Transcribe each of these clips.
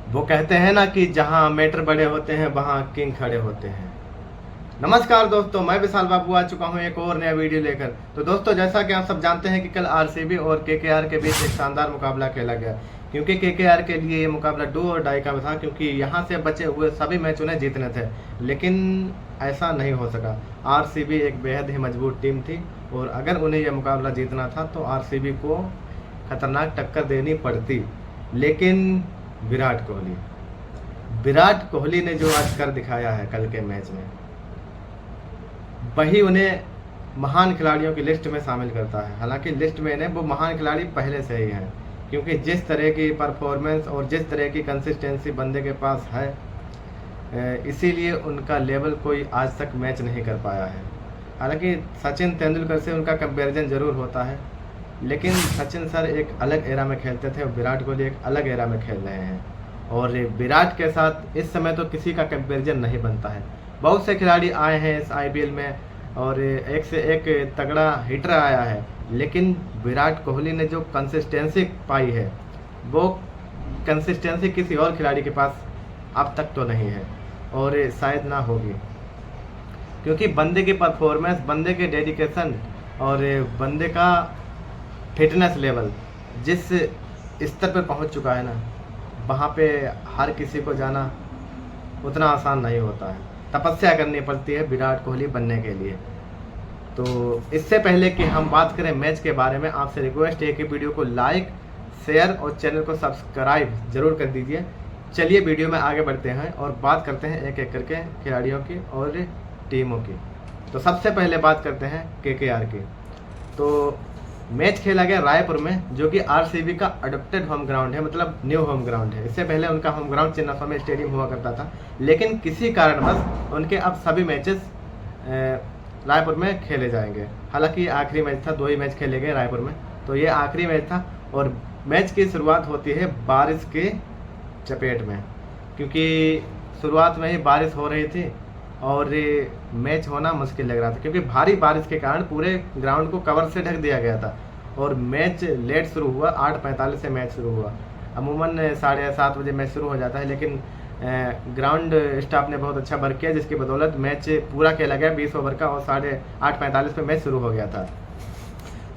वो कहते हैं ना कि जहाँ मैटर बड़े होते हैं वहाँ किंग खड़े होते हैं। नमस्कार दोस्तों, मैं विशाल बाबू आ चुका हूँ एक और नया वीडियो लेकर। तो दोस्तों, जैसा कि आप सब जानते हैं कि कल आरसीबी और केकेआर के बीच एक शानदार मुकाबला खेला गया, क्योंकि केकेआर के लिए ये मुकाबला डू और डाई का था, क्योंकि यहाँ से बचे हुए सभी मैच उन्हें जीतने थे। लेकिन ऐसा नहीं हो सका। आरसीबी एक बेहद ही मजबूत टीम थी और अगर उन्हें यह मुकाबला जीतना था तो आरसीबी को खतरनाक टक्कर देनी पड़ती। लेकिन विराट कोहली ने जो आज कर दिखाया है कल के मैच में, वही उन्हें महान खिलाड़ियों की लिस्ट में शामिल करता है। हालांकि लिस्ट में ने वो महान खिलाड़ी पहले से ही हैं, क्योंकि जिस तरह की परफॉर्मेंस और जिस तरह की कंसिस्टेंसी बंदे के पास है, इसीलिए उनका लेवल कोई आज तक मैच नहीं कर पाया है। हालांकि सचिन तेंदुलकर से उनका कंपैरिजन ज़रूर होता है, लेकिन सचिन सर एक अलग एरा में खेलते थे और विराट कोहली एक अलग एरा में खेल रहे हैं। और विराट के साथ इस समय तो किसी का कंपैरिजन नहीं बनता है। बहुत से खिलाड़ी आए हैं इस आईपीएल में और एक से एक तगड़ा हिटर आया है, लेकिन विराट कोहली ने जो कंसिस्टेंसी पाई है, वो कंसिस्टेंसी किसी और खिलाड़ी के पास अब तक तो नहीं है और शायद ना होगी। क्योंकि बंदे की परफॉर्मेंस, बंदे के डेडिकेशन और बंदे का फिटनेस लेवल जिस स्तर पर पहुंच चुका है ना, वहाँ पे हर किसी को जाना उतना आसान नहीं होता है। तपस्या करनी पड़ती है विराट कोहली बनने के लिए। तो इससे पहले कि हम बात करें मैच के बारे में, आपसे रिक्वेस्ट है कि वीडियो को लाइक, शेयर और चैनल को सब्सक्राइब जरूर कर दीजिए। चलिए वीडियो में आगे बढ़ते हैं और बात करते हैं एक एक करके खिलाड़ियों की और टीमों की। तो सबसे पहले बात करते हैं केकेआर की। तो मैच खेला गया रायपुर में, जो कि आरसीबी का अडोप्टेड होम ग्राउंड है, मतलब न्यू होम ग्राउंड है। इससे पहले उनका होम ग्राउंड चिन्नास्वामी स्टेडियम हुआ करता था, लेकिन किसी कारणवश उनके अब सभी मैचेस रायपुर में खेले जाएंगे। हालांकि आखिरी मैच था, 2 ही मैच खेले गए रायपुर में, तो ये आखिरी मैच था। और मैच की शुरुआत होती है बारिश के चपेट में, क्योंकि शुरुआत में ही बारिश हो रही थी और मैच होना मुश्किल लग रहा था, क्योंकि भारी बारिश के कारण पूरे ग्राउंड को कवर से ढक दिया गया था और मैच लेट शुरू हुआ। 8:45 से मैच शुरू हुआ। अमूमन 7:30 बजे मैच शुरू हो जाता है, लेकिन ग्राउंड स्टाफ ने बहुत अच्छा वर्क किया, जिसकी बदौलत मैच पूरा खेला गया 20 ओवर का और 8:45 पे मैच शुरू हो गया था।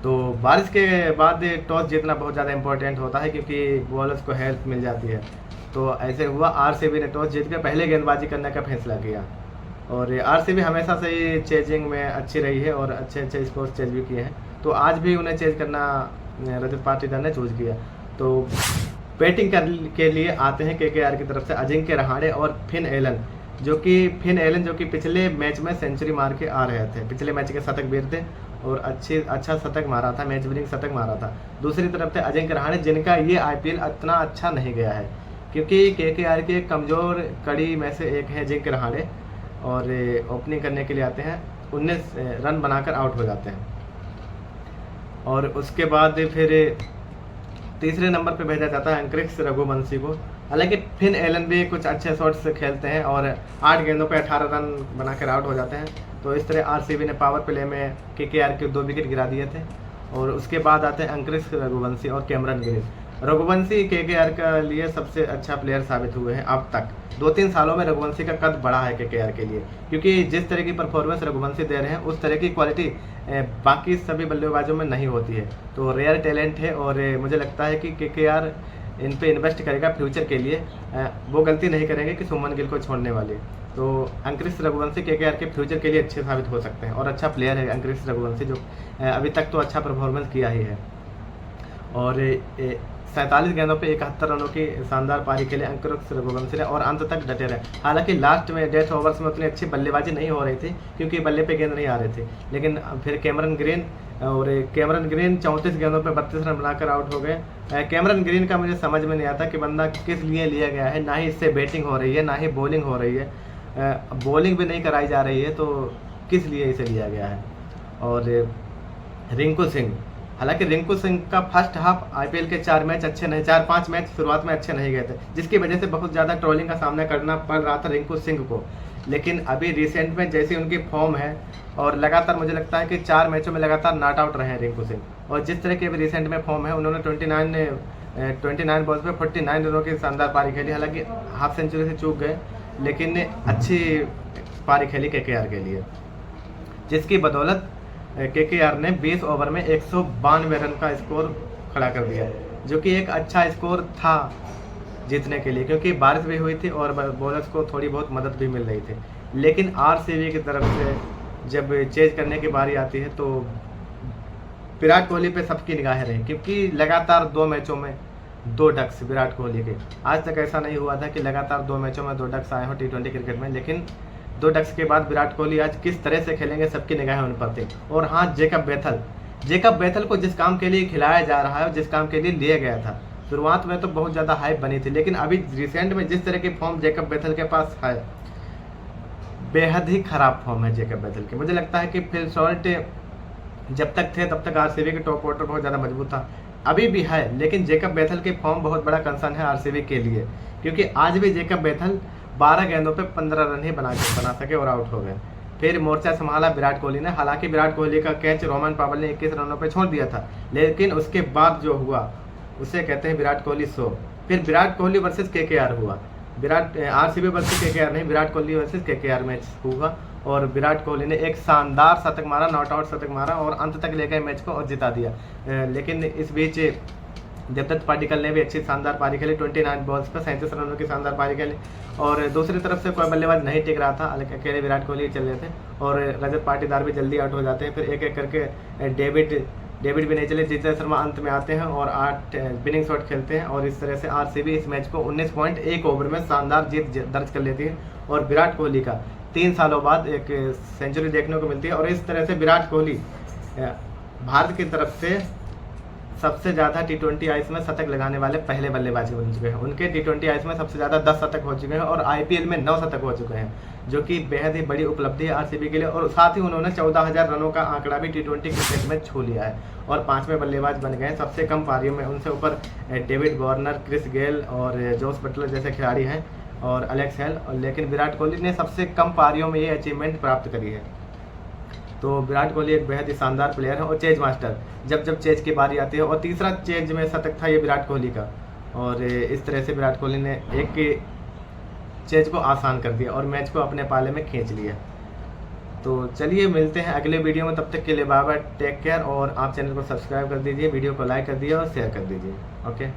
तो बारिश के बाद टॉस जीतना बहुत ज़्यादा इंपॉर्टेंट होता है, क्योंकि बॉलर्स को हेल्प मिल जाती है। तो ऐसे हुआ, आरसीबी ने टॉस जीत कर पहले गेंदबाजी करने का फैसला किया। और आरसीबी हमेशा से ही चेजिंग में अच्छी रही है और अच्छे अच्छे स्कोर चेज भी किए हैं, तो आज भी उन्हें चेज करना रजत पाटीदार ने चूज किया। तो बैटिंग के लिए आते हैं केकेआर की तरफ से अजिंक्य रहाणे और फिन एलन, जो कि पिछले मैच में सेंचुरी मार के आ रहे थे। पिछले मैच के शतक वीर थे और अच्छा शतक मारा था, मैच विनिंग शतक मारा था। दूसरी तरफ थे अजिंक्य रहाणे, जिनका ये आईपीएल इतना अच्छा नहीं गया है, क्योंकि केकेआर की एक कमज़ोर कड़ी में से एक है अजिंक्य रहाणे, और ओपनिंग करने के लिए आते हैं, 19 रन बनाकर आउट हो जाते हैं। और उसके बाद फिर तीसरे नंबर पे भेजा जाता है अंक्रिक्स रघुवंशी को। हालांकि फिन एलन भी कुछ अच्छे शॉट्स खेलते हैं और 8 गेंदों पे 18 रन बनाकर आउट हो जाते हैं। तो इस तरह आरसीबी ने पावर प्ले में केकेआर के 2 विकेट गिरा दिए थे। और उसके बाद आते हैं अंक्रिक्स रघुवंशी और कैमरन ग्रीन। रघुवंशी केकेआर के लिए सबसे अच्छा प्लेयर साबित हुए हैं अब तक। 2-3 सालों में रघुवंशी का कद बढ़ा है केकेआर के लिए, क्योंकि जिस तरह की परफॉर्मेंस रघुवंशी दे रहे हैं, उस तरह की क्वालिटी बाकी सभी बल्लेबाजों में नहीं होती है। तो रेयर टैलेंट है और मुझे लगता है कि केकेआर इन पे इन्वेस्ट करेगा फ्यूचर के लिए। वो गलती नहीं करेंगे कि सुमन गिल को छोड़ने वाले। तो अंक्रिक्स रघुवंशी केकेआर के फ्यूचर के लिए अच्छे साबित हो सकते हैं और अच्छा प्लेयर है अंक्रिक्स रघुवंशी, जो अभी तक तो अच्छा परफॉर्मेंस किया ही है। और 47 गेंदों पे 71 रनों की शानदार पारी खेले अंक्रिक्स रघुवंशी ने और अंत तक डटे रहे। हालांकि लास्ट में डेथ ओवर्स में उतनी अच्छी बल्लेबाजी नहीं हो रही थी, क्योंकि बल्ले पे गेंद नहीं आ रहे थे। लेकिन फिर कैमरन ग्रीन 34 गेंदों पे 32 रन बनाकर आउट हो गए। कैमरन ग्रीन का मुझे समझ में नहीं आता कि बंदा किस लिए लिया गया है। ना ही इससे बैटिंग हो रही है, ना ही बॉलिंग हो रही है, बॉलिंग भी नहीं कराई जा रही है, तो किस लिए इसे लिया गया है। और रिंकू सिंह, हालांकि रिंकू सिंह का फर्स्ट हाफ आईपीएल के 4-5 मैच शुरुआत में अच्छे नहीं गए थे, जिसकी वजह से बहुत ज़्यादा ट्रोलिंग का सामना करना पड़ रहा था रिंकू सिंह को। लेकिन अभी रिसेंट में जैसी उनकी फॉर्म है और लगातार मुझे लगता है कि 4 मैचों में लगातार नॉट आउट रहे हैं रिंकू सिंह, और जिस तरह की अभी रिसेंट में फॉर्म है, उन्होंने 29 बॉल्स पे 49 रनों की शानदार पारी खेली। हालांकि हाफ सेंचुरी से चूक गए, लेकिन अच्छी पारी खेली केकेआर के लिए, जिसकी बदौलत केकेआर ने 20 ओवर में 192 रन का स्कोर खड़ा कर दिया, जो कि एक अच्छा स्कोर था जीतने के लिए, क्योंकि बारिश भी हुई थी और बॉलर्स को थोड़ी बहुत मदद भी मिल रही थी। लेकिन आरसीबी की तरफ से जब चेज करने की बारी आती है तो विराट कोहली पे सबकी निगाहें रही, क्योंकि लगातार 2 मैचों में 2 डक्स विराट कोहली के। आज तक ऐसा नहीं हुआ था कि लगातार 2 मैचों में 2 डक्स आए हों T20 क्रिकेट में, लेकिन 2 डक्स के बाद विराट कोहली आज किस तरह से खेलेंगे सबकी निगाहें उन पर थी। और हाँ, जेकब बेथल को जिस काम के लिए खिलाया जा रहा है और जिस काम के लिए लिया गया था, शुरुआत में तो बहुत ज़्यादा हाइप बनी थी, लेकिन अभी रिसेंट में जिस तरह की फॉर्म जेकब बेथल के पास है, बेहद ही खराब फॉर्म है जेकब बेथल की। मुझे लगता है कि फिल सॉल्ट जब तक थे तब तक आरसीबी के टॉप ऑर्डर बहुत ज़्यादा मजबूत था, अभी भी है, लेकिन जेकब बेथल की फॉर्म बहुत बड़ा कंसर्न है आरसीबी के लिए, क्योंकि आज भी जेकब बेथल 12 गेंदों पे 15 रन ही बना सके और आउट हो गए। फिर मोर्चा संभाला विराट कोहली ने। हालांकि विराट कोहली का कैच रोमन पावल ने 21 रनों पे छोड़ दिया था, लेकिन उसके बाद जो हुआ उसे कहते हैं विराट कोहली शो। फिर विराट कोहली वर्सेस केकेआर हुआ, आरसीबी वर्सेस केकेआर नहीं, Virat Kohli versus KKR match हुआ और विराट कोहली ने एक शानदार शतक मारा, नॉट आउट शतक मारा और अंत तक ले गए मैच को और जिता दिया। लेकिन इस बीच देवदत्त पाटिकल ने भी अच्छी शानदार पारी खेली, 29 बॉल्स पर 37 रनों की शानदार पारी खेली और दूसरी तरफ से कोई बल्लेबाज नहीं टिक रहा था, अकेले विराट कोहली चल रहे थे और रजत पाटीदार भी जल्दी आउट हो जाते हैं। फिर एक एक करके डेविड भी नहीं चले, जीतेंद्र शर्मा अंत में आते हैं और 8 विनिंग शॉट खेलते हैं और इस तरह से आरसीबी इस मैच को 19.1 ओवर में शानदार जीत दर्ज कर लेती है और विराट कोहली का 3 सालों बाद एक सेंचुरी देखने को मिलती है। और इस तरह से विराट कोहली भारत की तरफ से सबसे ज़्यादा T20 आईस में शतक लगाने वाले पहले बल्लेबाज बन चुके हैं। उनके T20 आईस में सबसे ज़्यादा 10 शतक हो चुके हैं और IPL में 9 शतक हो चुके हैं, जो कि बेहद ही बड़ी उपलब्धि है आरसीबी के लिए। और साथ ही उन्होंने 14,000 रनों का आंकड़ा भी T20 क्रिकेट में छू लिया है और 5वें बल्लेबाज बन गए हैं सबसे कम पारियों में। उनसे ऊपर डेविड वार्नर, क्रिस गेल और जोस बटलर जैसे खिलाड़ी हैं और एलेक्स हेल, लेकिन विराट कोहली ने सबसे कम पारियों में ये अचीवमेंट प्राप्त करी है। तो विराट कोहली एक बेहद ही शानदार प्लेयर है और चेज मास्टर, जब चेज की बारी आती है और तीसरा चेज में शतक था ये विराट कोहली का और इस तरह से विराट कोहली ने एक चेज को आसान कर दिया और मैच को अपने पाले में खींच लिया। तो चलिए मिलते हैं अगले वीडियो में, तब तक के लिए बाय बाय, टेक केयर और आप चैनल को सब्सक्राइब कर दीजिए, वीडियो को लाइक कर दीजिए और शेयर कर दीजिए। ओके।